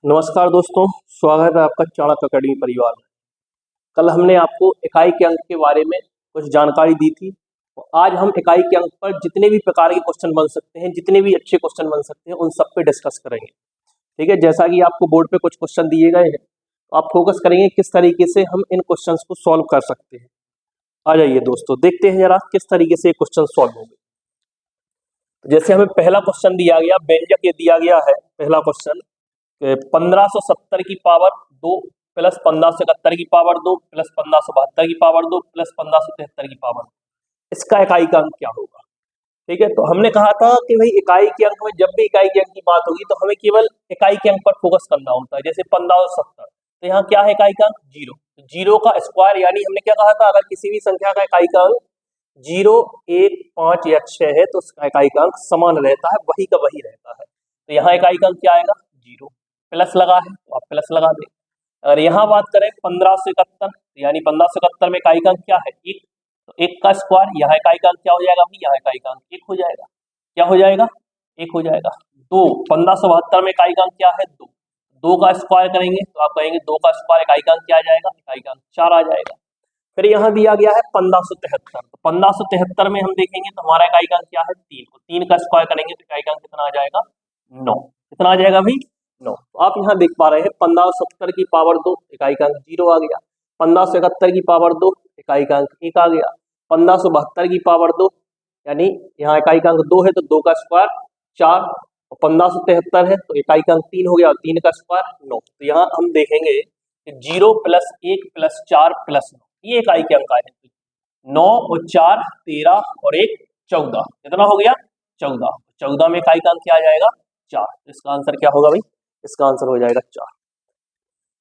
नमस्कार दोस्तों, स्वागत है आपका चाणक्य अकेडमी परिवार में। कल हमने आपको इकाई के अंक के बारे में कुछ जानकारी दी थी। तो आज हम इकाई के अंक पर जितने भी प्रकार के क्वेश्चन बन सकते हैं, जितने भी अच्छे क्वेश्चन बन सकते हैं, उन सब पे डिस्कस करेंगे। ठीक है, जैसा कि आपको बोर्ड पे कुछ क्वेश्चन दिए गए हैं, तो आप फोकस करेंगे किस तरीके से हम इन क्वेश्चन को सॉल्व कर सकते हैं। आ जाइए दोस्तों, देखते हैं जरा किस तरीके से क्वेश्चन सॉल्व होंगे। जैसे हमें पहला क्वेश्चन दिया गया, व्यंजक ये दिया गया है। पहला क्वेश्चन 1570 की पावर 2 प्लस 1571 की पावर 2 प्लस 1572 की पावर 2 प्लस 1573 की पावर 2, इसका इकाई का अंक क्या होगा। ठीक है, तो हमने कहा था कि भाई इकाई के अंक में जब भी इकाई के अंक की बात होगी तो हमें केवल इकाई के अंक पर फोकस करना होता है। जैसे 1570, तो यहाँ क्या है इकाई का अंक? जीरो। जीरो का स्क्वायर, यानी हमने क्या कहा था, अगर किसी भी संख्या का इकाई का अंक 0, 1, 5 या 6 है तो उसका इकाई का अंक समान रहता है, वही का वही रहता है। तो यहाँ इकाई का अंक क्या आएगा? 0। प्लस लगा है तो आप प्लस लगा दें। अगर यहाँ बात करें 1571, यानी 1571 में इकाई का अंक क्या है? 1। तो 1 का स्क्वायर, यहाँ इकाई का अंक क्या हो जाएगा? अभी यहाँ इकाई का अंक 1 हो जाएगा। क्या हो जाएगा? 1 हो जाएगा। 2, 1572 में इकाई का अंक क्या है? 2। 2 का स्क्वायर करेंगे तो आप कहेंगे 2 का स्क्वायर इकाई का अंक क्या आ जाएगा? इकाई का अंक 4 आ जाएगा। फिर यहाँ दिया गया है 1573, तो 1573 में हम देखेंगे तो हमारा इकाई का अंक क्या है? 3। तो 3 का स्क्वायर करेंगे तो इकाई का अंक कितना आ जाएगा? 9। कितना आ जाएगा भाई? 9। तो आप यहाँ देख पा रहे हैं 1570 की पावर 2, इकाई का अंक 0 आ गया। 1571 की पावर 2, इकाई का अंक 1 आ गया। 1572 की पावर 2, यानी यहाँ इकाई का अंक 2 है तो 2 का स्क्वायर 4, और 1573 है तो इकाई का अंक 3 हो गया, और 3 का स्क्वायर 9। तो यहाँ हम देखेंगे कि 0 प्लस 1 प्लस 4 प्लस 9, ये इकाई के अंक आए हैं। 9 और 4 13 और 1 14, कितना हो गया? 14। 14 में इकाई का अंक क्या आ जाएगा? 4। इसका आंसर क्या होगा भाई? इसका आंसर हो जाएगा 4।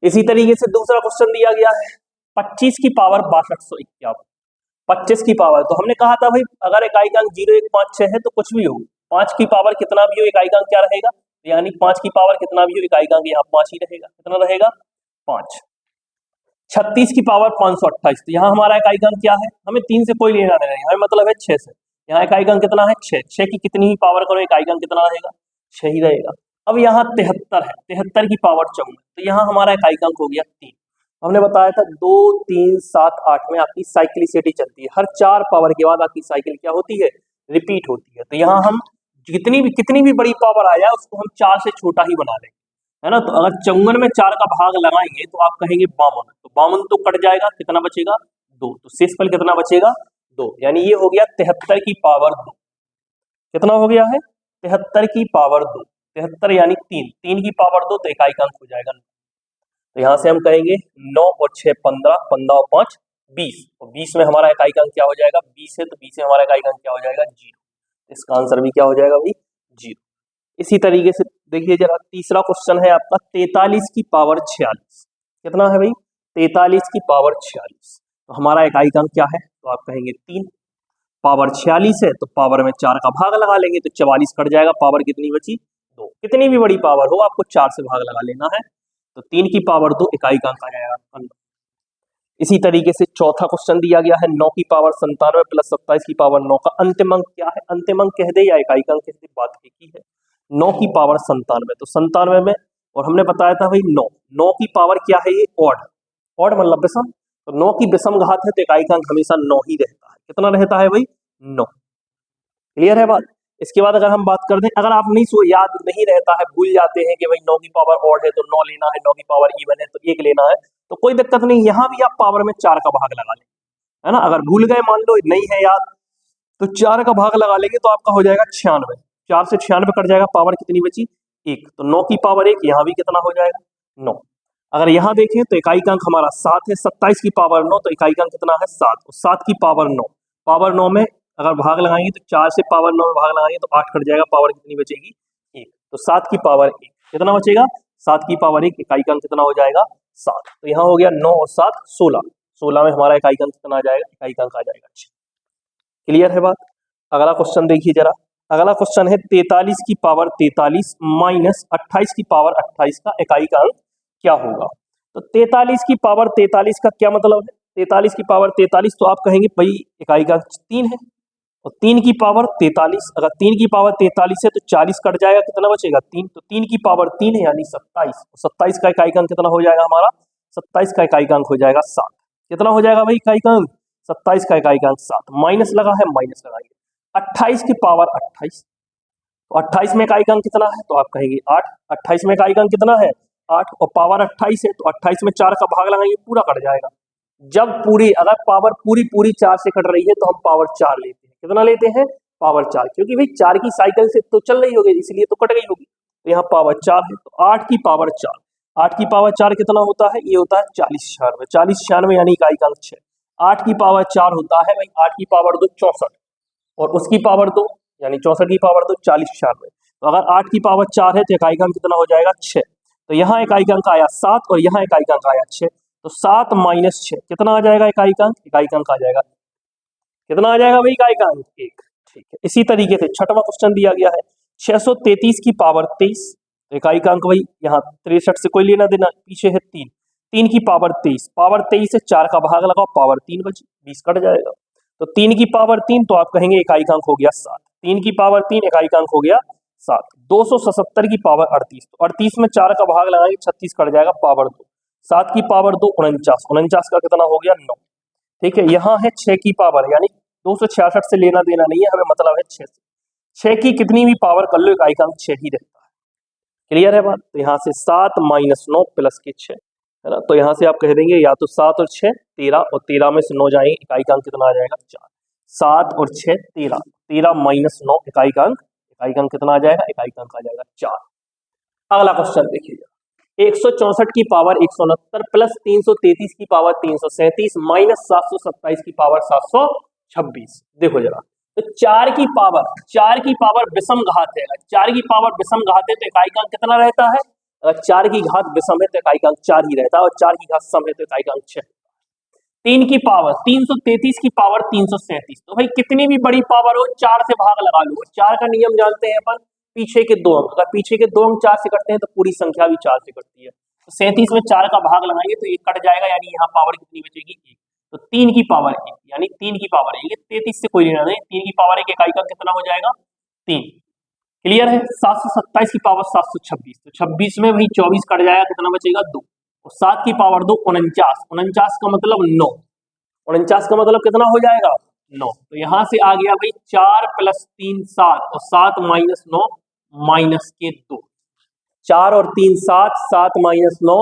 इसी तरीके से दूसरा क्वेश्चन दिया गया है 25 की पावर 6251। 25 की पावर, तो हमने कहा था भाई अगर इकाई का अंक 0, 1, 5, 6 है तो कुछ भी हो, 5 की पावर कितना भी हो इकाई का अंक क्या रहेगा? यानी 5 की पावर कितना भी हो इकाई का अंक यहाँ 5 ही रहेगा। कितना रहेगा? 5। 36 की पावर 528, तो यहाँ हमारा इकाई का अंक क्या है? हमें 3 से कोई लेना नहीं है, हमें मतलब है 6 से। यहाँ इकाई का अंक कितना है? 6। 6 की कितनी ही पावर करो इकाई का अंक कितना रहेगा? 6 ही रहेगा। अब यहाँ 73 है, 73 की पावर 54, तो यहाँ हमारा इकाई का अंक हो गया 3। हमने बताया था 2, 3, 7, 8 में आपकी साइक्लिसिटी चलती है, हर 4 पावर के बाद आपकी साइकिल क्या होती है? रिपीट होती है। तो यहाँ हम कितनी भी बड़ी पावर आ जाए उसको हम 4 से छोटा ही बना लेंगे, है ना। तो अगर 54 में 4 का भाग लगाएंगे तो आप कहेंगे 52, तो 52 तो कट जाएगा, कितना बचेगा? 2। तो शेषफल कितना बचेगा? 2। यानी ये हो गया 73 की पावर 2। कितना हो गया है? 73 की पावर 2। 73 यानी 3, 3 की पावर 2, तो इकाई का अंक हो जाएगा 9। तो यहाँ से हम कहेंगे 9 और 6 15, 15 और 5 20, और 20 में हमारा इकाई का अंक क्या हो जाएगा? 20 है, तो 20 में हमारा इकाई का अंक क्या हो जाएगा? 0। इसका आंसर भी क्या हो जाएगा भाई? 0। इसी तरीके से देखिए जरा, तीसरा क्वेश्चन है आपका 43 की पावर 46। कितना है भाई? 43 की पावर 46, तो हमारा इकाई का अंक क्या है? तो आप कहेंगे 3। पावर 46 है तो पावर में 4 का भाग लगा लेंगे तो 44 कट जाएगा, पावर कितनी बची? 2। कितनी भी बड़ी पावर हो आपको 4 से भाग लगा लेना है, तो 3 की पावर 2, इकाई का अंक आ जाएगा। इसी तरीके से चौथा क्वेश्चन दिया गया है 9 की पावर 97 प्लस 27 की पावर 9 का अंतिम अंक क्या है? अंतिम अंक कह दे या इकाई का अंक कह दे, बात एक ही है। 9 की पावर 97, तो 97 में, और हमने बताया था भाई 9, 9 की पावर क्या है? ये ऑड, ऑड मतलब विषम, तो 9 की विषम घात है तो इकाई का अंक हमेशा 9 ही रहता है। कितना रहता है भाई? 9। क्लियर है बात? इसके बाद अगर हम बात कर दें, अगर आप नहीं याद नहीं रहता है, भूल जाते हैं कि भाई 9 की पावर ऑड है तो 9 लेना है, 9 की पावर इवन है तो 1 लेना है, तो कोई दिक्कत नहीं, यहाँ भी आप पावर में 4 का भाग लगा लें, है ना। अगर भूल गए, मान लो नहीं है याद, तो 4 का भाग लगा लेंगे तो आपका हो जाएगा 96। 4 से 96 कट जाएगा, पावर कितनी बची? 1। तो 9 की पावर 1, यहाँ भी कितना हो जाएगा? 9। अगर यहाँ देखें तो इकाई का अंक हमारा 7 है, 27 की पावर 9, तो इकाई का अंक कितना है? 7, और 7 की पावर 9, पावर 9 में अगर भाग लगाएंगे तो 4 से पावर 9 में भाग लगाएंगे तो 8 कट जाएगा, पावर कितनी बचेगी? 1। तो 7 की पावर 1 कितना बचेगा? 7 की पावर 1, इकाई का अंक कितना हो जाएगा? 7। तो यहाँ हो गया 9 और 7 16, 16 में हमारा इकाई का अंक कितना आ जाएगा? इकाई का अंक आ जाएगा। क्लियर है बात? अगला क्वेश्चन देखिए जरा, अगला क्वेश्चन है 43 की पावर 43 माइनस 28 की पावर 28 का इकाई का अंक क्या होगा? तो 43 की पावर 43 का क्या मतलब है? 43 की पावर 43, तो आप कहेंगे भाई इकाई का अंक 3 है, और 3 की पावर 43, अगर 3 की पावर 43 है तो 40 कट जाएगा, कितना बचेगा 3, तो 3 की पावर 3 है यानी 27, 27 का इकाई अंक कितना हो जाएगा हमारा, 27 का इकाई अंक हो जाएगा 7। कितना हो जाएगा भाई इकाई अंक, 27 का इकाई अंक 7, माइनस लगा है माइनस लगाइए, 28 की पावर 28, तो 28 में इकाई अंक कितना है, तो आप कहेंगे 8, 28 में इकाई अंक कितना है 8, और पावर 28 है तो 28 में 4 का भाग लगाएंगे, पूरा कट जाएगा। जब पूरी अगर पावर पूरी 4 से कट रही है तो हम पावर 4 लेते हैं, कितना लेते हैं पावर 4, क्योंकि भाई 4 की साइकिल से तो चल रही होगी इसलिए तो कट गई होगी, तो यहाँ पावर 4 है, तो 8 की पावर 4, 8 की पावर 4 कितना होता है, ये होता है 40 96 यानी इकाई अंक 6। 8 की पावर 4 होता है भाई 8 की पावर 2 64, और उसकी पावर 2 यानी 64 की पावर 2 40 96, तो अगर 8 की पावर 4 है तो इकाई अंक कितना हो जाएगा 6, तो यहाँ इकाई अंक आया 7 और यहाँ इकाई अंक आया 6, तो 7 माइनस 6 कितना आ जाएगा इकाई अंक, इकाई अंक आ जाएगा कितना आ जाएगा भाई इकाई अंक 1। ठीक है, इसी तरीके से छठवां क्वेश्चन दिया गया है 633 की पावर 23, तो इकाई अंक भाई यहाँ 63 से कोई लेना देना, पीछे है 3, 3 की पावर 23, पावर 23 से 4 का भाग लगाओ, पावर 3 बची, 20 कट जाएगा, तो 3 की पावर 3 तो आप कहेंगे इकाई अंक हो गया 7, 3 की पावर 3 इकाई अंक हो गया 7, 277 की पावर 38, तो 38 में 4 का भाग लगाएंगे 36 कट जाएगा, पावर 2, 7 की पावर 2 49, 49 का कितना हो गया 9। ठीक है, यहाँ है 6 की पावर यानी 266 से लेना देना नहीं है, हमें मतलब है 6 से, 6 की कितनी भी पावर कर लो इकाई अंक 6 ही रहता है। क्लियर है बात, तो यहाँ से 7 माइनस 9 प्लस के 6 है ना, तो यहाँ से आप कह देंगे या तो 7 और 6 13, और 13 में से 9 जाएंगे, इकाई अंक कितना आ जाएगा 4, 7 और 6 13, 13 माइनस 9 इकाई अंक कितना आ जाएगा, इकाई अंक आ जाएगा 4। अगला क्वेश्चन देखिएगा 164 की पावर 169 प्लस 333 की पावर 337 माइनस 727 की पावर 726, देखो जरा, तो 4 की पावर विषम घात है, 4 की पावर विषम घात है तो इकाई अंक कितना रहता है, अगर 4 की घात विषम है तो इकाई अंक 4 ही रहता है, और 4 की घात सम है तो इकाई अंक 6। 3 की पावर 333 की पावर 337, तो भाई कितनी भी बड़ी पावर हो 4 से भाग लगा लो, 4 का नियम जानते हैं अपन, पीछे के 2 अंक, अगर पीछे के 2 अंक 4 से कटते हैं तो पूरी संख्या भी 4 से कटती है, तो 37 में 4 का भाग लगाएंगे तो 1 कट जाएगा, यानी यहाँ पावर कितनी बचेगी 1, तो 3 की पावर 1 यानी 3 की पावर 1, 33 से कोई लेना नहीं, 3 की पावर 1 इकाई का कितना हो जाएगा 3। क्लियर है, 727 की पावर 726, तो 26 में भाई 24 कट जाएगा, कितना बचेगा 2, और 7 की पावर 2 49, 49 का मतलब 9, 49 का मतलब कितना हो जाएगा 9, तो यहां से आ गया भाई 4 प्लस 3 7, और 7 माइनस 9 माइनस के 2, 4 और 3 7, 7 माइनस 9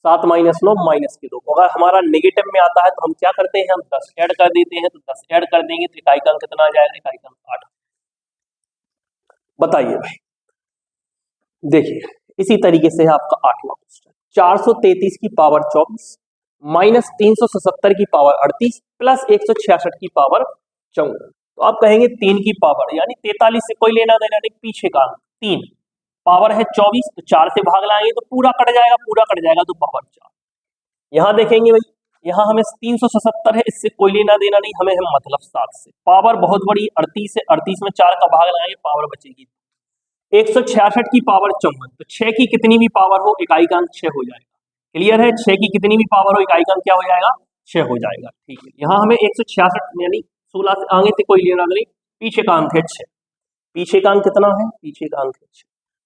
7 माइनस 9 माइनस के 2, अगर हमारा नेगेटिव में आता है तो हम क्या करते हैं, हम 10 ऐड कर देते हैं, तो 10 ऐड कर देंगे तो इकाई अंक कितना आ जाएगा, इकाई अंक 8। बताइए भाई, देखिए इसी तरीके से है आपका 8वां क्वेश्चन 433 की पावर 24 माइनस 377 की पावर 38 प्लस 166 की पावर 54, तो आप कहेंगे 3 की पावर यानी 43 से कोई लेना देना नहीं, पीछे का 3 पावर है 24, तो 4 से भाग लाएंगे तो पूरा कट जाएगा, तो पावर 4। यहाँ देखेंगे भाई, यहाँ हमें 377 है, इससे कोई लेना देना नहीं, हमें है मतलब 7 से, पावर बहुत बड़ी 38 है, 38 में 4 का भाग लगाएंगे पावर बचेगी 166 की पावर 54, तो 6 की कितनी भी पावर हो इकाई का अंक 6 हो जाएगा। क्लियर है, 6 की कितनी भी पावर हो इकाई का अंक क्या हो जाएगा 6 हो जाएगा। ठीक है, यहाँ हमें 166 यानी 16 से आगे से कोई लेना नहीं, पीछे का अंक है 6, पीछे का अंक कितना है, पीछे का अंक है 6,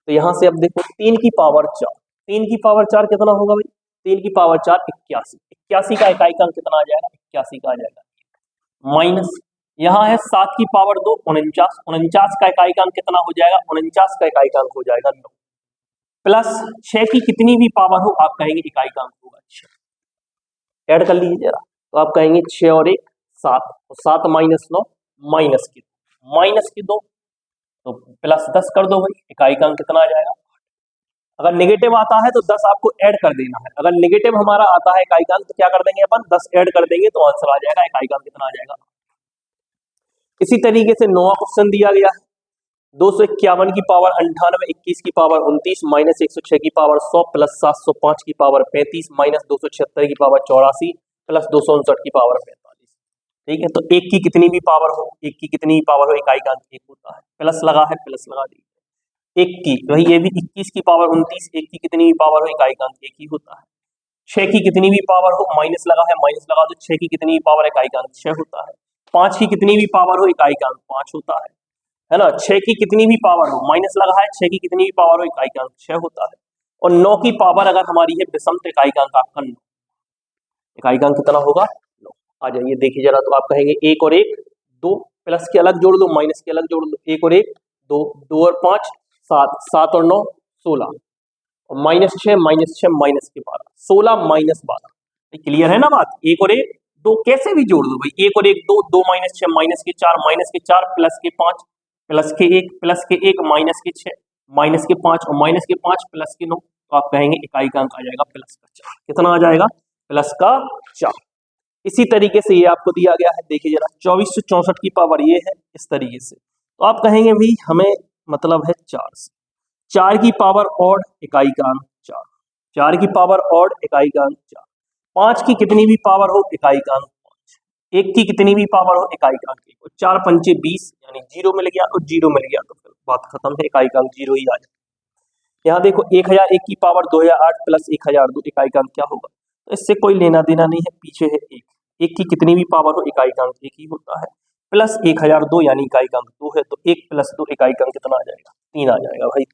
तो यहाँ से अब देखो 3 की पावर 4, 3 की पावर 4 कितना होगा भाई, 3 की पावर 4 81, 81 का इकाई का अंक कितना आ जाएगा, 81 का आ जाएगा, माइनस यहाँ है 7 की पावर 2 49, 49 का इकाई का अंक कितना हो जाएगा, 49 का इकाई का अंक हो जाएगा 9, प्लस 6 की कितनी भी पावर हो आप कहेंगे इकाई का अंक होगा 6, ऐड कर लीजिए जरा, तो आप कहेंगे 6 और 1 7, और 7 माइनस 9 माइनस की 2, तो प्लस 10 कर दो भाई, इकाई का अंक कितना आ जाएगा। अगर नेगेटिव आता है तो 10 आपको ऐड कर देना है, अगर नेगेटिव हमारा आता है इकाई का अंक तो क्या कर देंगे अपन 10 ऐड कर देंगे तो आंसर आ जाएगा, इकाई का अंक कितना आ जाएगा। इसी तरीके से 9वां क्वेश्चन दिया गया है 251 की पावर 98, 21 की पावर 29 माइनस 106 की पावर 100 प्लस 705 की पावर 35 माइनस 276 की पावर 84 प्लस 259 की पावर 45। ठीक है, तो एक की कितनी भी पावर हो, एक की कितनी भी पावर हो इकाई का अंक 1 होता है, प्लस लगा है प्लस लगा दीजिए, एक की वही ये भी 21 की पावर 29, एक की कितनी भी पावर हो इकाई का अंक 1 ही होता है, 6 की कितनी भी पावर हो माइनस लगा है माइनस लगा दो, 6 की कितनी भी पावर इकाई का अंक 6 होता है, 5 की कितनी भी पावर हो इकाई का अंक 5 होता है ना। 6 की कितनी भी पावर हो, माइनस लगा है, 6 की कितनी भी पावर हो इकाई का अंक 6 होता है। और 9 की पावर अगर हमारी है विषम तो इकाई का अंक आपका 9, इकाई का अंक कितना होगा 9। आ जाइए देखिए जरा, तो आप कहेंगे 1 और 1 2, प्लस के अलग जोड़ दो, माइनस के अलग जोड़ दो, 1 और 1 2, 2 और 5 7, 7 और 9 16, और -6 -6 माइनस के 12, 16 माइनस 12। क्लियर है ना बात। 1 और 1 2 कैसे भी जोड़ दो भाई, 1 और 1 2, 2 -6 माइनस के 4 प्लस के 5 प्लस के 1 प्लस के 1 माइनस के 6 माइनस के 5 और माइनस के 5 प्लस के 9, तो आप कहेंगे इकाई का अंक आ जाएगा प्लस का 4। कितना आ जाएगा प्लस का 4। इसी तरीके से ये आपको दिया गया है, देखिए जरा 2464 की पावर ये है इस तरीके से, तो आप कहेंगे भाई हमें मतलब है 4 से, 4 की पावर ऑड इकाई का अंक 4, 4 की पावर ऑड इकाई का अंक 4, 5 की कितनी भी पावर हो इकाई का अंक 5, 1 की कितनी भी पावर हो इकाई का अंक 1, 4 पंचे 20 यानी 0 मिल गया, और 0 मिल गया तो फिर बात खत्म है, इकाई का अंक 0 ही आ जाए। यहाँ देखो 1001 की पावर 2008 प्लस 1002 इकाई का अंक क्या होगा, तो इससे कोई लेना देना नहीं है, पीछे है 1, 1 की कितनी भी पावर हो इकाई का अंक 1 ही होता है, प्लस 1002 यानी इकाई का अंक 2 है, तो 1 प्लस 2 इकाई का अंक कितना आ जाएगा 3 आ जाएगा भाई।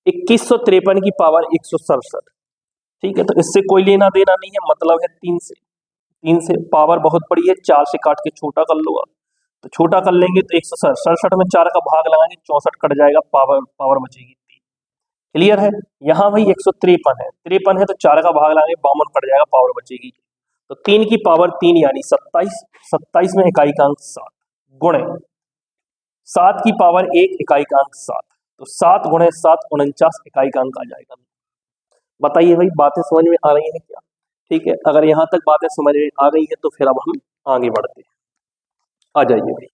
2153 की पावर 167, ठीक है, तो इससे कोई लेना देना नहीं है, मतलब है 3 से पावर बहुत बड़ी है, 4 से काट के छोटा कर लो आप, तो छोटा कर लेंगे तो 167 में 4 का भाग लगाएंगे 64 कट जाएगा, पावर बचेगी 3। क्लियर है। यहाँ भाई 153 है, 53 है तो 4 का भाग लगाएंगे 52 कट जाएगा, पावर बचेगी, तो 3 की पावर 3 यानी 27, 27 में इकाई का अंक 7 गुणे 7 की पावर 1 इकाई का अंक 7, तो 7 गुणे 7 49 इकाई का अंक आ जाएगा। बताइए भाई बातें समझ में आ रही हैं क्या। ठीक है, अगर यहाँ तक बातें समझ में आ गई है तो फिर अब हम आगे बढ़ते हैं। आ जाइए भाई।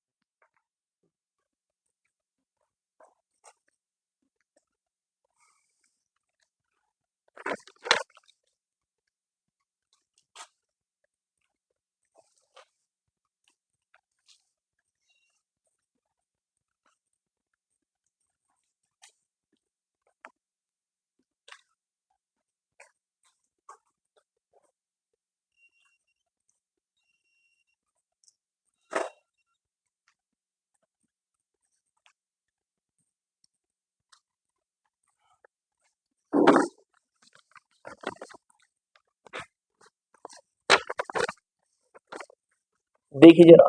देखिए जरा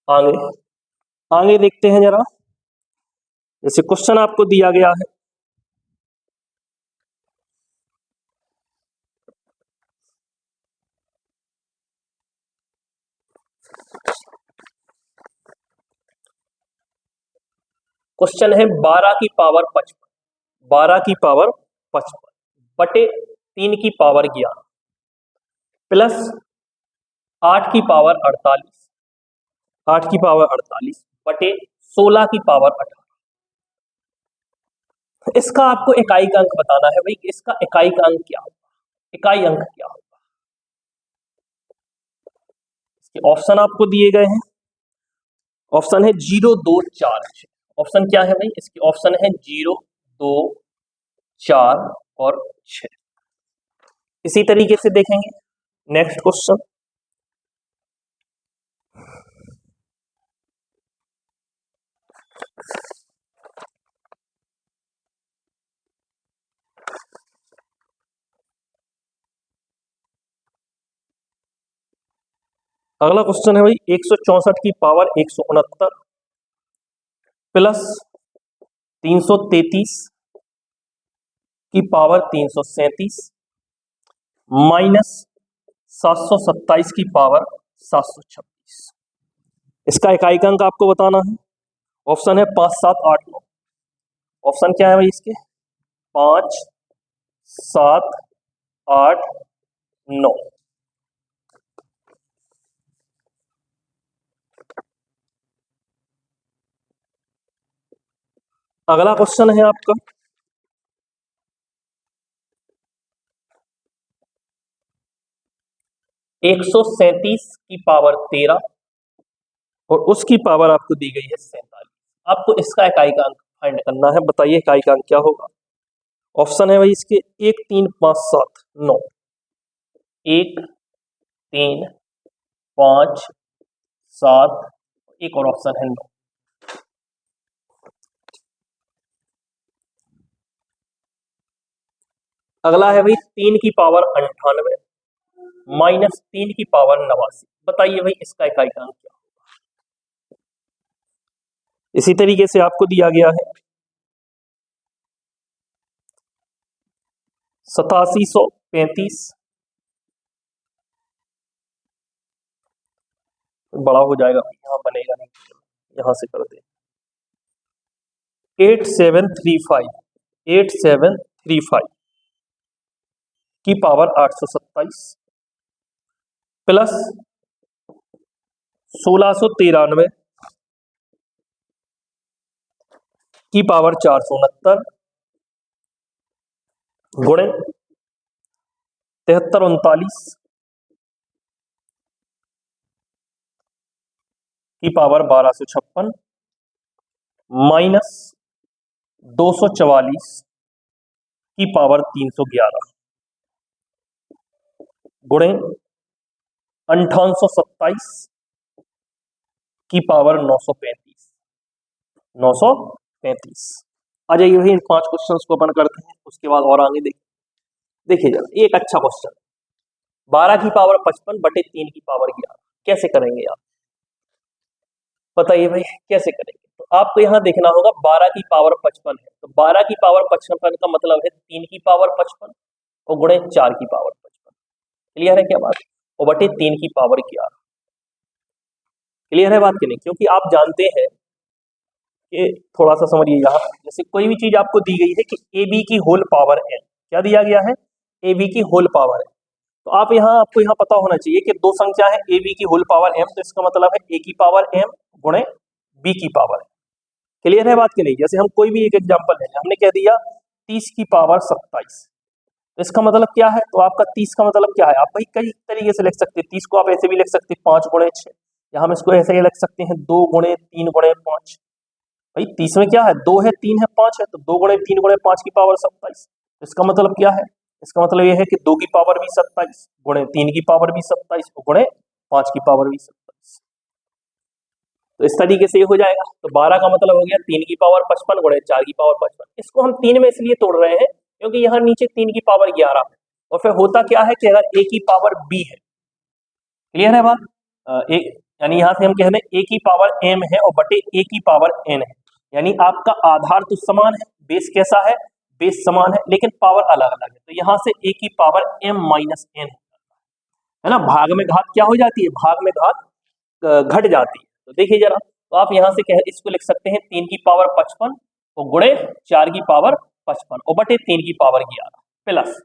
आगे आगे देखते हैं जरा, जैसे क्वेश्चन आपको दिया गया है, क्वेश्चन है 12 की पावर 55, 12 की पावर 55 बटे 3 की पावर 11 प्लस 8 की पावर 48, 8 की पावर 48 बटे 16 की पावर 18। इसका आपको इकाई का अंक बताना है भाई, इसका इकाई का अंक क्या होगा, इकाई अंक क्या होगा। इसके ऑप्शन आपको दिए गए हैं, ऑप्शन है 0 2 4 6, ऑप्शन क्या है भाई, इसके ऑप्शन है 0 2 4 और 6। इसी तरीके से देखेंगे नेक्स्ट क्वेश्चन, अगला क्वेश्चन है भाई 164 की पावर 169 प्लस 333 की पावर 337 माइनस 727 की पावर 726। इसका इकाई का अंक आपको बताना है। ऑप्शन है 5 7 8 9, ऑप्शन क्या है भाई इसके 5 7 8 9। अगला क्वेश्चन है आपका 137 की पावर 13 और उसकी पावर आपको दी गई है 47। आपको इसका इकाई का अंक फाइंड करना है, बताइए इकाई का अंक क्या होगा। ऑप्शन है भाई इसके 1 3 5 7 9, 1 3 5 7, एक और ऑप्शन है 9। अगला है भाई 3 की पावर 98 माइनस 3 की पावर 89। बताइए भाई इसका इकाई का अंक क्या। इसी तरीके से आपको दिया गया है 8735, बड़ा हो जाएगा, यहाँ बनेगा नहीं, यहां से कर दे 8735 की पावर 827 प्लस 1693 की पावर 469 गुणे 7339 की पावर 1256 माइनस 244 की पावर 311 गुणे 5827 की पावर 935। आ जाइए भाई इन 5 क्वेश्चंस को अपन करते हैं, उसके बाद और आगे देखिए जरा एक अच्छा क्वेश्चन 12 की पावर 55 बटे 3 की पावर 11 कैसे करेंगे आप, बताइए भाई कैसे करेंगे। तो आपको यहाँ देखना होगा 12 की पावर 55 है, तो 12 की पावर 55 का मतलब है 3 की पावर 55 और गुणे 4 की पावर 55। क्लियर है क्या बात, और बटे 3 की पावर 11। क्लियर है बात कि नहीं, क्योंकि आप जानते हैं कि थोड़ा सा समझिए यहाँ, जैसे कोई भी चीज आपको दी गई है कि ए बी की होल पावर n, क्या दिया गया है ए बी की होल पावर है, तो आप यहाँ आपको यहाँ पता होना चाहिए कि दो संख्या है ए बी की होल पावर m, तो इसका मतलब है a की पावर m गुणे b की पावर। क्लियर है बात कि नहीं, जैसे हम कोई भी एक एग्जांपल है, हमने कह दिया 30 की पावर 27, तो इसका मतलब क्या है, तो आपका 30 का मतलब क्या है, आप भाई कई तरीके से लिख सकते हैं 30 को, आप ऐसे भी लिख सकते हैं 5 गुणे 6, या हम इसको ऐसे ही लिख सकते हैं 2 गुणे 3 गुणे 5। भाई 30 में क्या है, 2 है 3 है 5 है, तो 2 गुणे 3 गुणे 5 की पावर 27। तो इसका मतलब क्या है, इसका मतलब यह है कि 2 की पावर भी 27 गुणे 3 की पावर भी 27 गुणे 5 की पावर भी 27। तो इस तरीके से ये हो जाएगा, तो 12 का मतलब हो गया 3 की पावर 55 गुणे 4 की पावर 55। इसको हम 3 में इसलिए तोड़ रहे हैं क्योंकि यहाँ नीचे 3 की पावर 11 है, और फिर होता क्या है कि अगर a की पावर b है, क्लियर है बात, एक यानी यहाँ से हम कह रहे हैं a की पावर m है और बटे a की पावर n है, यानी आपका आधार तो समान है, बेस कैसा है, बेस समान है लेकिन पावर अलग अलग है, तो यहाँ से a की पावर m माइनस n है ना, भाग में घात क्या हो जाती है, भाग में घात घट जाती है। तो देखिए जरा, तो आप यहाँ से कह इसको लिख सकते हैं 3 की पावर 55 और गुणे 4 की पावर 55 और बटे 3 की पावर 11 प्लस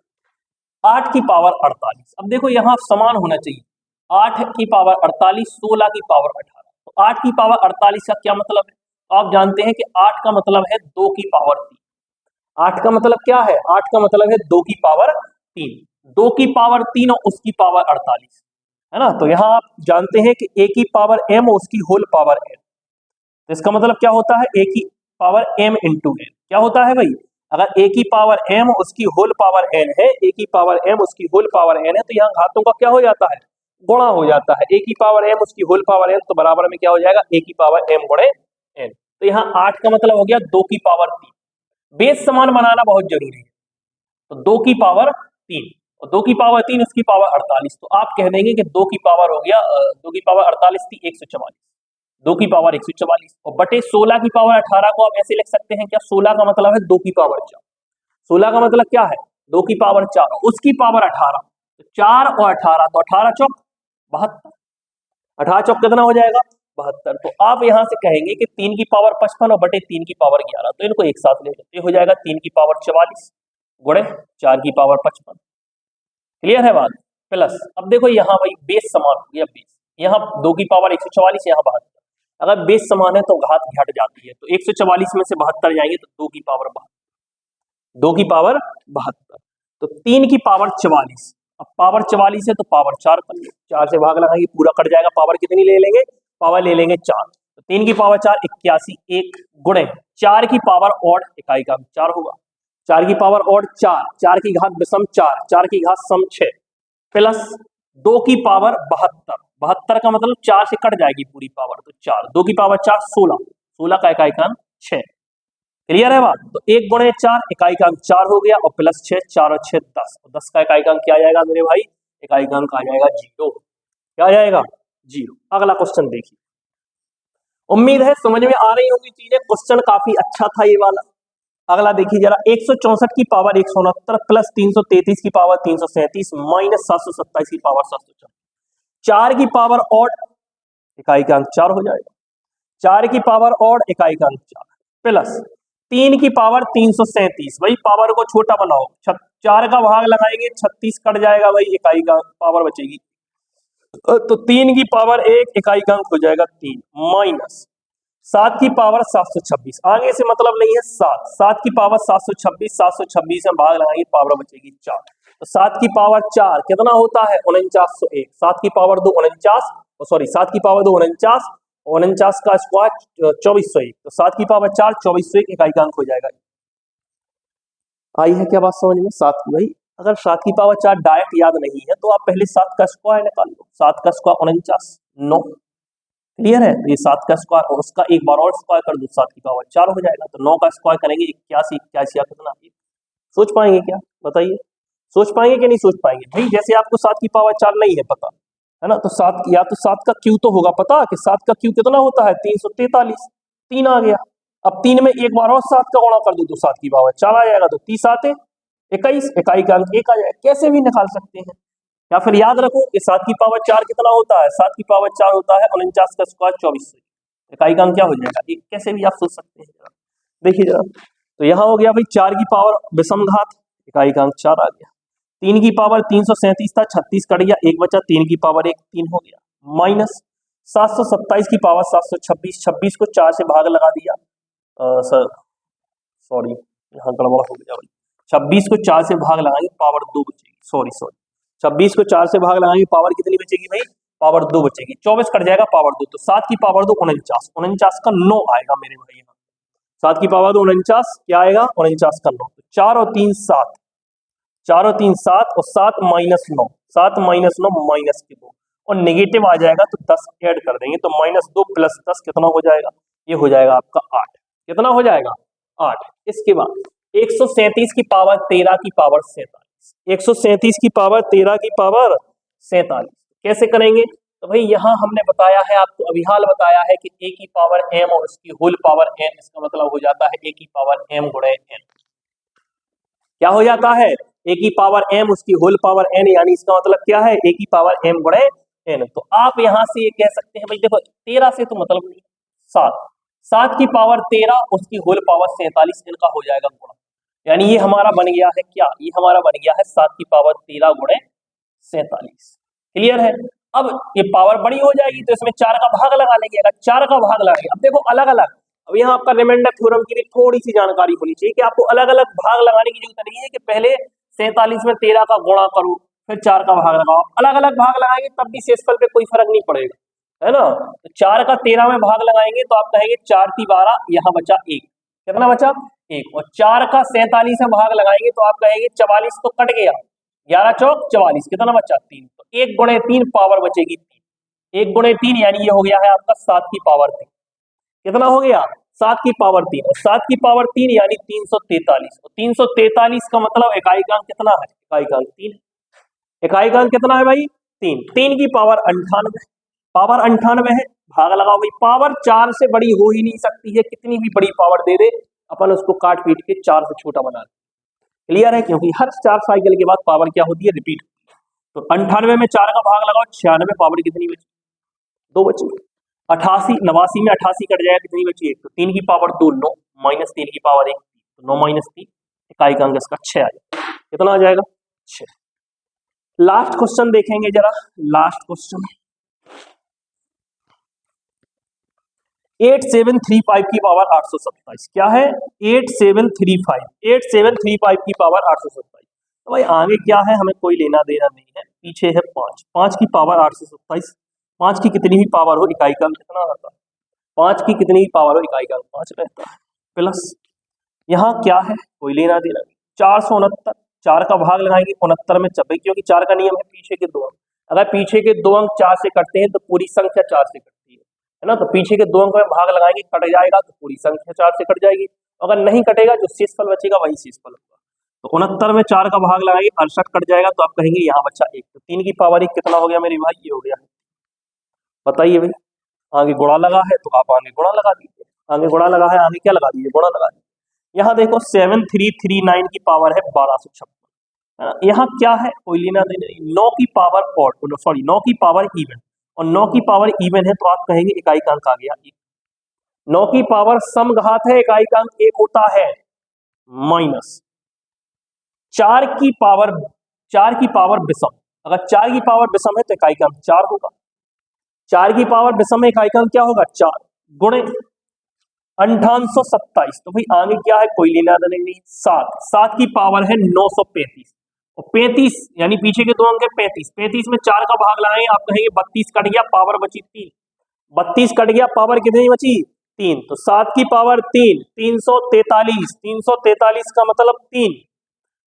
8 की पावर 48। अब देखो यहाँ समान होना चाहिए, 8 की पावर 48 16 की पावर 18, तो 8 की पावर 48 का क्या मतलब है, तो आप जानते हैं कि 8 का मतलब है 2 की पावर 3। 8 का मतलब क्या है, 8 का मतलब है 2 की पावर 3, 2 की पावर 3 और उसकी पावर 48 है ना। तो यहाँ आप जानते हैं कि a की पावर m और उसकी होल पावर n, तो इसका मतलब क्या होता है a की पावर m इंटू n, क्या होता है भाई, अगर a की पावर m उसकी होल पावर n है, a की पावर m उसकी होल पावर n है, तो यहाँ घातों का क्या हो जाता है, गुणा हो जाता है, a की पावर m उसकी होल पावर n, तो बराबर में क्या हो जाएगा a की पावर m गुणे n। तो यहाँ 8 का मतलब हो गया 2 की पावर 3, बेस समान बनाना बहुत जरूरी है, तो 2 की पावर 3 और 2 की पावर 3 उसकी पावर 48, तो आप कह देंगे कि 2 की पावर हो गया 2 की पावर 48 थी 144, 2 की पावर 144 और बटे 16 की पावर 18 को आप ऐसे लिख सकते हैं क्या, 16 का मतलब है 2 की पावर 4, 16 का मतलब क्या है 2 की पावर 4 उसकी पावर 18, तो 4 और 18 तो 18 चौक 72, 18 चौक कितना हो जाएगा 72। तो आप यहां से कहेंगे कि 3 की पावर 55 और बटे 3 की पावर 11, तो इनको एक साथ ले लेते हो जाएगा 3 की पावर 44 गुणे 4 की पावर 55। क्लियर है बात, प्लस अब देखो यहाँ भाई बेस समान हो गया, बेस यहाँ 2 की पावर 144 यहाँ 72, अगर बेस समान है तो घात घट जाती है, तो 144 में से 72 जाएंगे तो 2 की पावर 72, 2 की पावर 72, तो 3 की पावर 44, अब पावर 44 है तो पावर 4 कर लो, 4 से भाग लगाएंगे पूरा कट जाएगा, पावर कितनी ले लेंगे, पावर ले लेंगे 4, तो 3 की पावर 4 81 1 गुणे 4 की पावर ऑड इकाई का 4 होगा, 4 की पावर ऑड 4, 4 की घात विषम 4, 4 की घात सम 6 प्लस 2 की पावर 72, 72 का मतलब 4 से कट जाएगी पूरी पावर, तो 4, 2 की पावर 4 16, 16 का इकाई का अंक 6। क्लियर है बात? तो 1 गुणे 4 इकाई का अंक 4 हो गया, और प्लस 6, 4 और 6 10, तो 10 का इकाई का अंक क्या आ जाएगा मेरे भाई? इकाई का अंक आ जाएगा 0। क्या आ जाएगा? 0। अगला क्वेश्चन देखिए, उम्मीद है समझ में आ रही होंगी चीजें, क्वेश्चन काफी अच्छा था ये वाला। अगला देखिए जरा, 164 की पावर 169 प्लस 333 की पावर 337 माइनस 727 की पावर 704, 4 की पावर ऑड इकाई का अंक 4 हो जाएगा, 4 की पावर ऑड इकाई का अंक 4 प्लस 3 की पावर 337, भाई पावर को छोटा बनाओ, 4 का भाग लगाएंगे 36 कट जाएगा भाई, इकाई का पावर बचेगी, तो 3 की पावर 1 इकाई का अंक हो जाएगा 3 माइनस 7 की पावर 726, आगे से मतलब नहीं है, 7 की पावर 726, 726 में भाग लगाएंगे पावर बचेगी 4, तो 7 की पावर 4 कितना होता है? 4901, 7 की पावर 2 49, सॉरी 7 की पावर 2 49, 49 का स्क्वायर 2401, तो 7 की पावर 4 2401 इकाई का अंक हो जाएगा। आई है क्या बात समझ में? 7 की भाई, अगर 7 की पावर 4 डायरेक्ट याद नहीं है तो आप पहले 7 का स्क्वायर निकाल लो, 7 का स्क्वायर 49 9। क्लियर है? तो ये 7 का स्क्वायर और उसका एक बार और स्क्वायर कर दो, 7 की पावर 4 हो जाएगा, तो 9 का स्क्वायर करेंगे 81 81 या कितना? सोच पाएंगे क्या? बताइए, सोच पाएंगे कि नहीं सोच पाएंगे? भाई जैसे आपको 7 की पावर 4 नहीं है पता, है ना, तो 7 या तो 7 का क्यू तो होगा पता, कि 7 का क्यू कितना होता है? 343, 3 आ गया, अब 3 में एक बार और 7 का गुणा कर दो तो 7 की पावर 4 आ जाएगा, तो 30 आते 21, इकाई का अंक 1 आ जाएगा, कैसे भी निकाल सकते हैं। या फिर याद रखो कि 7 की पावर 4 कितना होता है? 7 की पावर 4 होता है 49 का स्क्वायर 2400, इकाई का अंक क्या हो जाएगा? ये कैसे भी आप सोच सकते हैं जरा देखिए जरा, तो यहाँ हो गया भाई 4 की पावर विषम घात, इकाई का अंक 4 आ गया, 3 की पावर 337 था, 36 कट गया, 1 बचा, 3 की पावर 1 3 हो गया, माइनस 727 की पावर 726, 26 को 4 से भाग लगा दिया, सर सॉरी यहाँ गड़बड़ हो गया भाई, 26 को 4 से भाग लगाएंगे पावर 2 बचेगी, सॉरी 26 को 4 से भाग लगाएंगे पावर कितनी बचेगी भाई? पावर 2 बचेगी, 24 कट जाएगा पावर 2, तो 7 की पावर 2 49, 49 का 9 आएगा मेरे भाई, यहाँ 7 की पावर 2 49 क्या आएगा? 49 का 9, 4 और 3 7, 4 और 3 7, और 7 माइनस 9, 7 माइनस 9 माइनस के 2, और नेगेटिव आ जाएगा तो 10 ऐड कर देंगे, तो माइनस 2 प्लस 10 कितना हो जाएगा? ये हो जाएगा आपका 8, कितना हो जाएगा? 8। इसके बाद 137 की पावर 13 की पावर 47, 137 की पावर 13 की पावर 47 कैसे करेंगे? तो भाई यहाँ हमने बताया है आपको, अभी हाल बताया है कि a की पावर m और उसकी होल पावर n, इसका मतलब हो जाता है a की पावर m गुणे n, क्या हो जाता है? a की पावर m उसकी होल पावर n, यानी इसका मतलब क्या है? a की पावर m गुणे n। तो आप यहां से ये कह सकते हैं भाई देखो 13 से तो मतलब नहीं, 7 की पावर 13 उसकी होल पावर 47 इनका हो जाएगा गुणा, यानी ये हमारा बन गया है क्या? ये हमारा बन गया है 7 की पावर 13 गुणे 47। क्लियर है? अब ये पावर बड़ी हो जाएगी तो इसमें 4 का भाग लगा लेंगे, अगर 4 का भाग लगाएंगे, अब देखो अलग अलग, अब यहाँ आपका रिमाइंडर थ्योरम की भी थोड़ी सी जानकारी होनी चाहिए कि आपको अलग अलग भाग लगाने की जरूरत नहीं है कि पहले 47 में 13 का गुणा करो फिर 4 का भाग लगाओ, अलग अलग भाग लगाएंगे तब भी शेषफल पे कोई फर्क नहीं पड़ेगा, है ना। तो 4 का 13 में भाग लगाएंगे तो आप कहेंगे 4 की 12, यहाँ बचा 1, कितना बचा? 1, और 4 का 47 में भाग लगाएंगे तो आप कहेंगे 44 तो कट गया, 11 चौक 44, कितना बचा? 3, तो 1 गुणे 3 पावर बचेगी 3, 1 गुणे 3 यानी ये हो गया है आपका 7 की पावर 3, कितना हो गया? 7 की पावर 3, और 7 की पावर 3 यानी 343, और 343 का मतलब इकाई का अंक कितना है? इकाई का अंक 3, इकाई का अंक कितना है भाई? 3, 3 की पावर 98, पावर 98 है, भाग लगाओ भाई, पावर 4 से बड़ी हो ही नहीं सकती है, कितनी भी बड़ी पावर दे दे अपन उसको काट पीट के 4 से छोटा बना दे। क्लियर है? क्योंकि हर 4 साइकिल के बाद पावर क्या होती है? रिपीट। तो 98 में 4 का भाग लगाओ, 96 पावर कितनी बची? 2 बची। 88 89 में 88 कट जाएगा, कितनी बची? 1, तो 3 की पावर 2 9 माइनस 3 की पावर 1, तो 9 माइनस 3, इकाई का अंक इसका 6 आ जाएगा, कितना आ जाएगा? 6। लास्ट क्वेश्चन देखेंगे जरा, लास्ट क्वेश्चन 8735 की पावर 827 क्या है? 8735 की पावर 827, तो भाई आगे क्या है हमें कोई लेना देना नहीं है, पीछे है 5 की पावर 827, 5 की कितनी भी पावर हो इकाई का अंक कितना रहता है? 5 की कितनी भी पावर हो इकाई का अंक 5 रहता है, प्लस यहाँ क्या है कोई लेना देना नहीं, 469, 4 का भाग लगाएंगे 69 में 26, क्योंकि 4 का नियम है पीछे के 2, अगर पीछे के दो अंक 4 से कटते हैं तो पूरी संख्या 4 से कटती है ना। तो पीछे के दो अंक में भाग लगाएंगे, कट जाएगा तो पूरी संख्या 4 से कट जाएगी। अगर नहीं कटेगा, जो शेषफल बचेगा वही शेषफल होगा। तो 69 में 4 का भाग लगाएंगे, 68 कट जाएगा, तो आप कहेंगे यहाँ बचा 1। तो 3 की पावर 1 कितना हो गया मेरे भाई? ये हो गया। बताइए भाई, आगे गुणा लगा है तो आप आगे गुणा लगा दीजिए, आगे गुणा लगा है आगे क्या लगा दीजिए? गुणा लगा दीजिए। यहाँ देखो 7339 की पावर है 1256, है ना। यहाँ क्या है? कोई लेना देना नहीं। 9 की पावर ऑड, सॉरी 9 की पावर इवन, और 9 की पावर इवन है तो आप कहेंगे इकाई का अंक आ गया 1। 9 की पावर समघात है, इकाई का अंक 1 होता है। माइनस 4 की पावर विषम, अगर 4 की पावर विषम है तो इकाई का अंक 4 होगा। 4 की पावर विषम है, इकाई का अंक क्या होगा? 4 गुणे 5827। तो भाई आगे क्या है? कोई लेना देना नहीं। 7 की पावर है 935, और 35 यानी पीछे के दो अंक है 35। 35 में 4 का भाग लाएंगे, आप कहेंगे 32 कट गया, पावर बची 3। 32 कट गया, पावर कितनी बची? 3। तो 7 की पावर 3, 343। 343 का मतलब 3।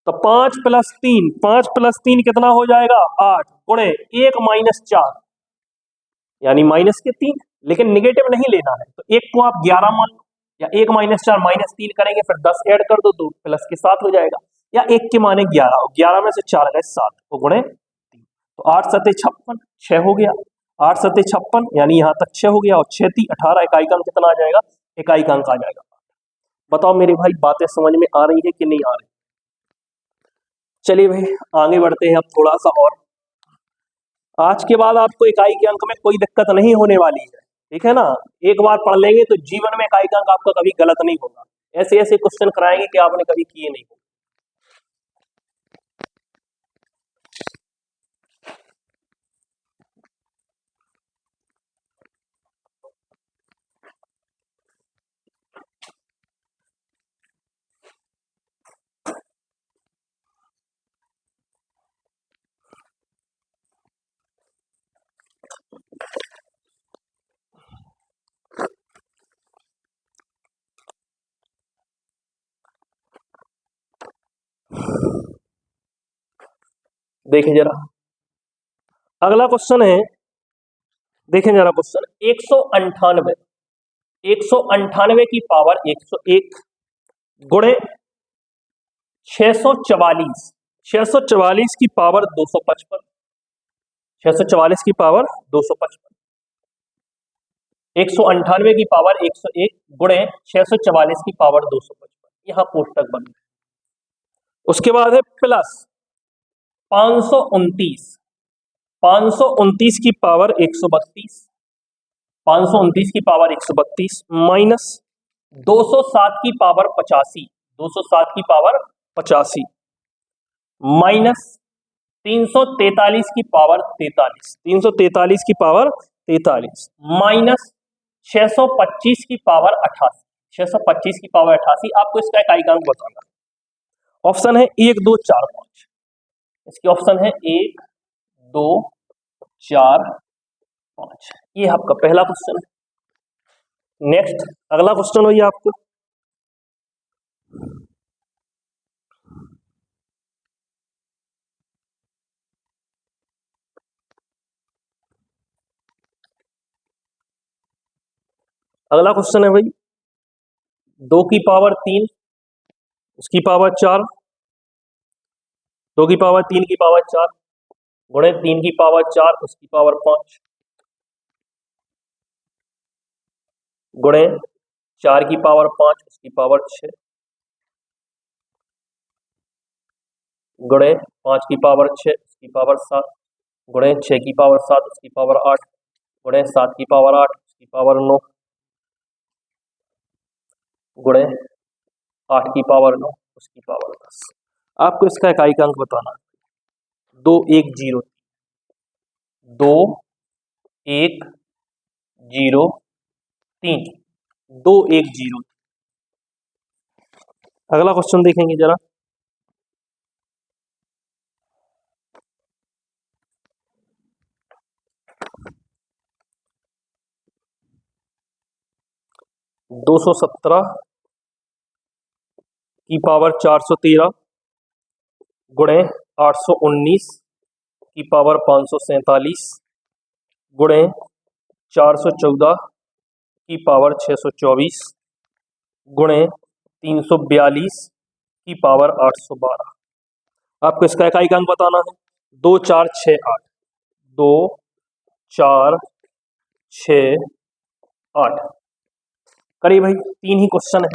तो 5 प्लस 3, 5 प्लस 3 कितना हो जाएगा? 8 गुणे 1 माइनस 4 यानी माइनस के 3। लेकिन निगेटिव नहीं लेना है, तो 1 को आप 11 मान लो, या 1 माइनस 4 माइनस 3 करेंगे, फिर 10 ऐड कर दो, 2 प्लस के 7 हो जाएगा, या 1 के माने 11, 11 में से 4 गए 7 को गुणे 3। तो 8 सते 56, 6 हो गया। 8 सते 56 यानी यहाँ तक 6 हो गया, और 6 × 18, इकाई का अंक कितना आ जाएगा? इकाई का अंक आ जाएगा। बताओ मेरे भाई, बातें समझ में आ रही है कि नहीं आ रही? चलिए भाई आगे बढ़ते हैं अब थोड़ा सा और। आज के बाद आपको इकाई के अंक में कोई दिक्कत नहीं होने वाली है, ठीक है ना। एक बार पढ़ लेंगे तो जीवन में इकाई का अंक आपका कभी गलत नहीं होगा। ऐसे ऐसे क्वेश्चन कराएंगे कि आपने कभी किए नहीं होंगे। देखें जरा अगला क्वेश्चन है, देखें जरा क्वेश्चन 198। 198 की पावर 101 गुणे 644। 644 की पावर 255। 644 की पावर 255। 198 की पावर 101 गुणे 644 की पावर 255। यहां कोष्टक बन गए। उसके बाद है प्लस 529। 529 की पावर 132। 529 की पावर 132 माइनस 207 की पावर 85। 207 की पावर 85 माइनस 343 की पावर 43। 343 की पावर 43 माइनस 625 की पावर 88। 625 की पावर 88। आपको इसका इकाई का अंक बताना। ऑप्शन है 1 2 4 5। इसके ऑप्शन है 1 2 4 5। ये आपका पहला क्वेश्चन है। नेक्स्ट अगला क्वेश्चन होइए आपको। अगला क्वेश्चन है भाई 2 की पावर 3 उसकी पावर 4, 2 की पावर 3 की पावर 4 गुणे 3 की पावर 4 उसकी पावर 5 गुणे 4 की पावर 5 उसकी पावर 6 गुणे 5 की पावर 6 उसकी पावर 7 गुणे 6 की पावर 7 उसकी पावर 8 गुणे 7 की पावर 8 उसकी पावर 9 गुणे 8 की पावर 9 उसकी पावर 10। आपको इसका इकाई का अंक बताना है। 2 1 0 2 1 0 3 2 1 0। अगला क्वेश्चन देखेंगे जरा। दो 217 की पावर 413 गुणे 819 की पावर 547 गुणे 414 की पावर 624 गुणे 342 की पावर 812। आपको इसका इकाई अंक बताना है। 2 4 6 8, 2 4 6 8। करिए भाई, 3 ही क्वेश्चन है,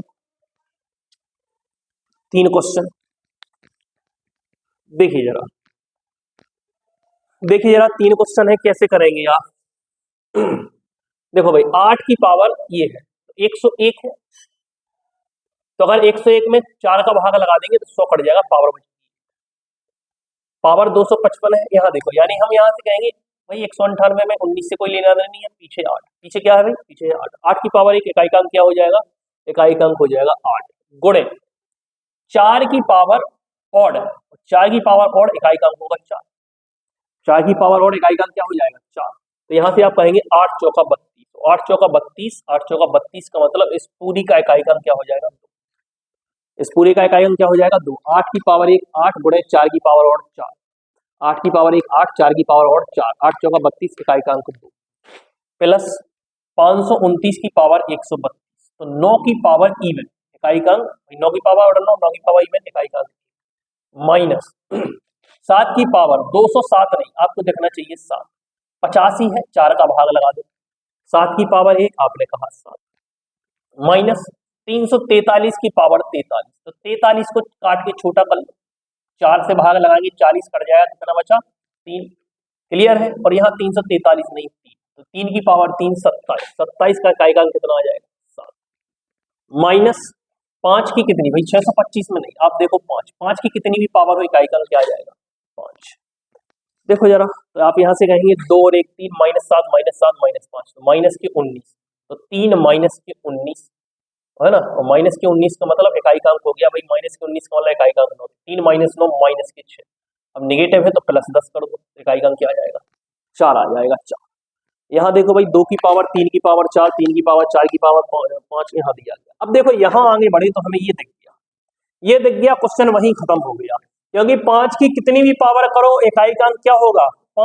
3 क्वेश्चन। देखिए जरा 3 क्वेश्चन है, कैसे करेंगे आप। देखो भाई, 8 की पावर ये है 101 है, तो अगर 101 में 4 का भाग लगा देंगे तो 100 कट जाएगा, पावर 255 है। यहाँ देखो, यानी हम यहाँ से कहेंगे भाई 198 में 19 से कोई लेना देना नहीं है, पीछे 8, पीछे क्या है भाई, पीछे 8। 8 की पावर एक इकाई का अंक क्या हो जाएगा, इकाई का अंक हो जाएगा 8 गुणे 4 की पावर ऑड, 4 की पावर ऑड इकाई का अंक होगा 4, 4 की पावर ऑड इकाई का अंक क्या हो जाएगा 4। तो यहाँ से आप कहेंगे 8 चौका 32, 8 चौका 32, 8 चौका 32 का मतलब इस पूरी का इकाई का अंक क्या हो जाएगा, इस पूरे का इकाई अंक क्या हो जाएगा 2। 8 की पावर 1 8 गुणे 4 की पावर और 4, 8 की पावर 1 8, 4 की पावर और 4, 8 चौका 32 इकाई का अंक 2 प्लस 529 की पावर 132, तो 9 की पावर इवन इकाई का अंक, 9 की पावर और 9 की पावर इवन इकाई का अंक, माइनस 7 की पावर 207 नहीं, आपको देखना चाहिए 7, 85 है, 4 का भाग लगा दो, 7 की पावर 1 आपने कहा 7, माइनस 343 की पावर 43, तो 43 को काट के छोटा कर लो, 4 से भाग लगाएंगे 40 कट जाएगा, कितना बचा 3, क्लियर है। और यहाँ 343 नहीं 3, तो 3 की पावर 3 27, 27 का इकाई का अंक कितना आ जाएगा 7, माइनस 5 की कितनी भाई 625 में नहीं, आप देखो 5 की कितनी भी पावर हो इकाई का अंक क्या आ जाएगा 5। देखो जरा, तो आप यहाँ से कहेंगे 2 और 1 3, -7 -7 -5, तो माइनस के 19, तो 3 माइनस के 19 है ना, और माइनस के 19 का मतलब इकाई का अंक हो गया भाई, माइनस के 19 का मतलब इकाई का अंक 9, 3 माइनस 9 माइनस के 6, अब नेगेटिव है तो प्लस 10 कर दो, इकाई का अंक क्या आ जाएगा 4 आ जाएगा 4। यहाँ देखो भाई 2 की पावर 3 की पावर 4, 3 की पावर 4 की पावर 5 यहाँ दिया गया। अब देखो यहाँ आगे बढ़े तो हमें ये दिख गया, क्वेश्चन वहीं खत्म हो गया, क्योंकि 5 की कितनी भी पावर करो इकाई का अंक क्या होगा